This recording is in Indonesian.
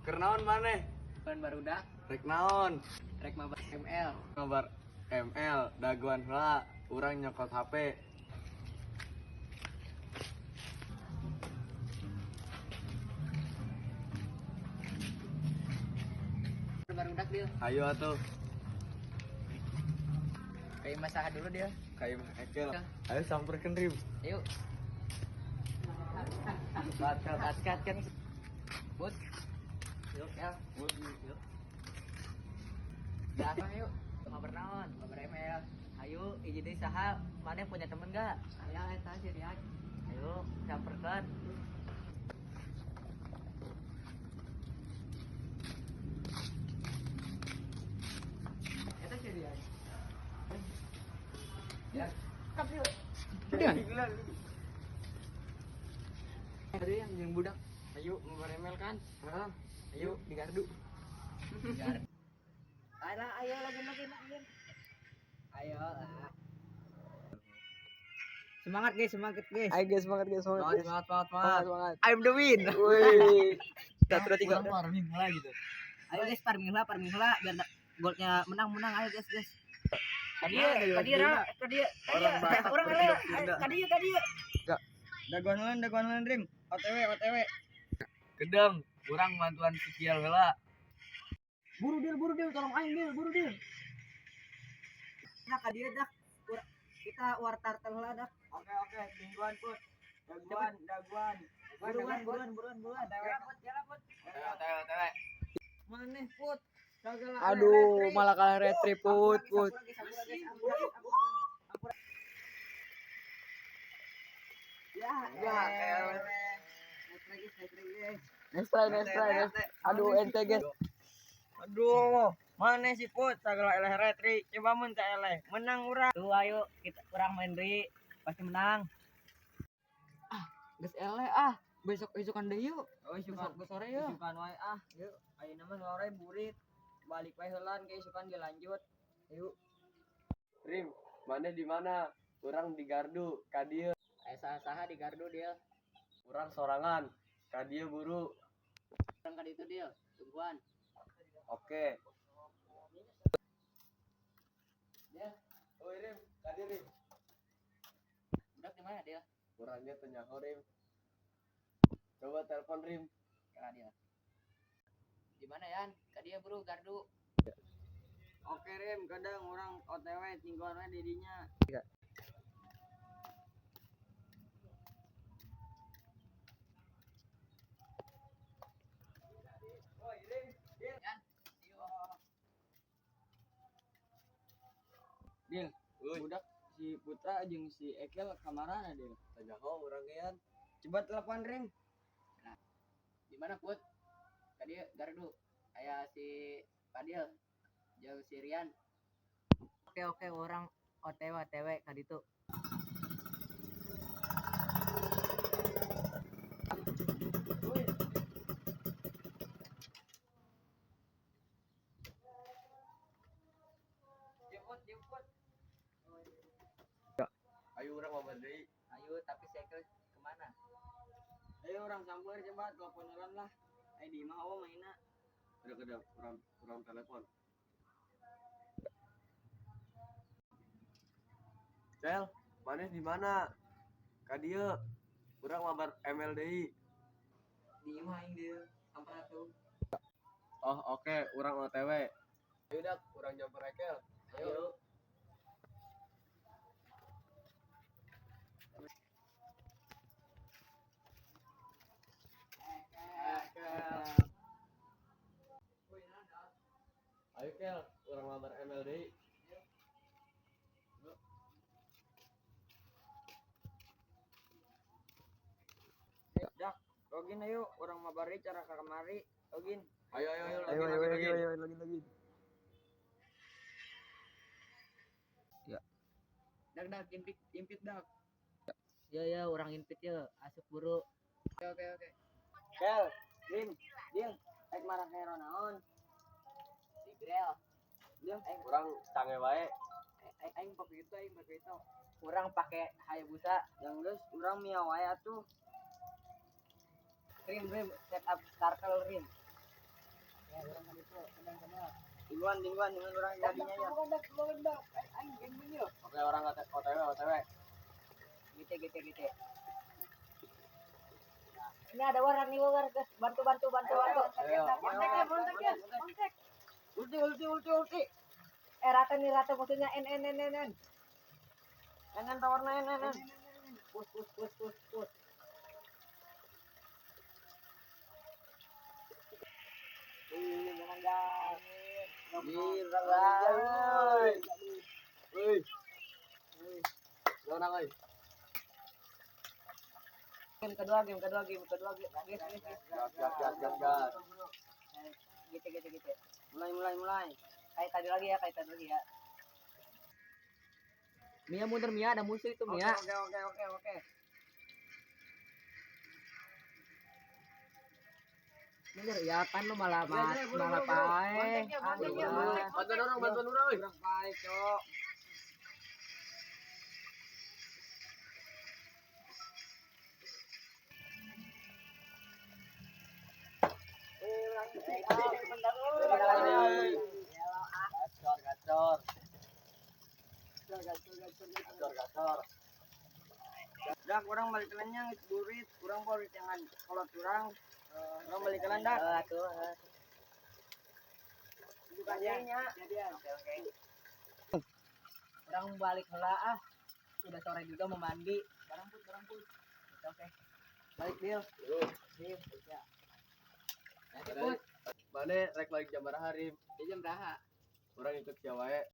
Keur naon maneh? Ban barudak, Rek naon? rek mabar ML. Ngabar ML daguan heula, urang nyokot HP. Barudak dia. Ayo atuh, Kayak masalah dulu dia. kaim Ekel. Ayo samperkeun Rim. Ayo. Baskat. Kan. Bud. Yuk, ya. Yuk. Ya, yuk. Mabar naon? Mabar ML. Ayo, izin deui saha? Maneh punya temen enggak? Aya eta sih dia. Ayo, samperkeun. Eta sih dia. Ya, kap yuk. Udah. Ada yang budak. Ayo ngabar ML kan? Heeh. Ayo di gardu. Ayo lagi. Ayo lah. Semangat guys. Ayo guys, semangat guys, Semangat. I'm the win. Woi. 1 2 3. Farming lah gitu. Ayo guys, farming lah biar goldnya menang. Ayo guys. Kadieu. Daguan Rim. OTW. Gedeng, urang bantuan sikial heula. Buru deal, tolong aing deal. Nah, kadieu dah. Kita war tartel heula dah. Oke, mingguan put. Daguan. Buruan. Jalan, Put. OTW. Maneh, Put. Aduh, malah kalah retri put. Ampura. Ya. Next try. Aduh, ente guys. Aduh, mana sih Put? Sagala eleh retri. Coba mun teh eleh. Menang urang. Tuh ayo kita urang main deui. Pasti menang. Geus eleh Besok-besokan deui yuk. Besok sore yuk. Besokan wae Yuk. Ayeuna mah sore burit. Balik wae heulan ge isukan ge lanjut. Yuk. Rim, mana di mana? Urang di gardu, ka dieu. Saha di gardu dia. Urang sorangan, ka dieu buru. Urang ka ditu dia. Tungguan. Oke. Dia. Oi Rim, ka dieu Rim. Budak di mana dia? Urangnya teu nyaho Rim. Coba telepon Rim. Kira dia. Di mana Yan? Ka dia buru gardu. Oke Rim, kadang orang OTW tinggalnya dirinya. Dil, budak si Putra jeung si Ekel kamarana Dil. Teu nyaho urang gean. Coba telepon Rim. Nah, di mana Put? Tadi gardu. Aya si Padil jeung si Rian. Oke, orang OTW ka ditu. Jemput. Ayo urang mabar deui. Ayo, tapi si Ekel kemana? Ayo orang sampeur coba teleponan lah. Di mah awa mainna. Kedap urang telepon. Cel, maneh di mana? Ka dieu. Urang mabar ML deui. Di mah aing dieu sampara tuh. Oh, oke, urang OTW. Ayo dak, urang nyamper Ekel. Ayo. Ayo Kel, urang mabar ML deui. Dak, login ayo orang mabari cara ka kamari. Login. Ayo, login. Ya. Dak impit dak. Ya orang impit ya, asup buru. Oke. Kel, Rim, Dil, ek marah hero naon? Si Grel. Dil, Urang canggih wae. aing pakai itu. Urang pakai Hayabusa. Yang geus urang mia wae atuh. Rim, set up startle Rim. Ya, orang kan itu kadang-kadang. Duluan dengan orang jadinya ya. Oke, orang OTW. Gitu. Ini ada orang nih, war, guys. Bantu. Ayo. Kontak. Ulti. Rata maksudnya N. Jangan tawarna en. Push. Jangan gas. Wih. Orang euy. Game kedua. Gas. Gas. Gitu. Mulai. Kayak tadi lagi ya. Mia mundur Mia, ada musuh itu Mia. Oke. Mundur ya kan lu malah buru. pae. Bontengnya. Bantuan orang euy. Kurang baik, Cok. Gacor. Dah kurang balik kelannya burit, kurang burit jangan kalau kurang balik kelan dah. Bukannya. Orang balik heula ah. Udah sore juga mau mandi. Barang put. Oke. Balik Bil. Ya. Mana rek balik jam berapa hari? Jam berapa? Orang ikut siapa wae.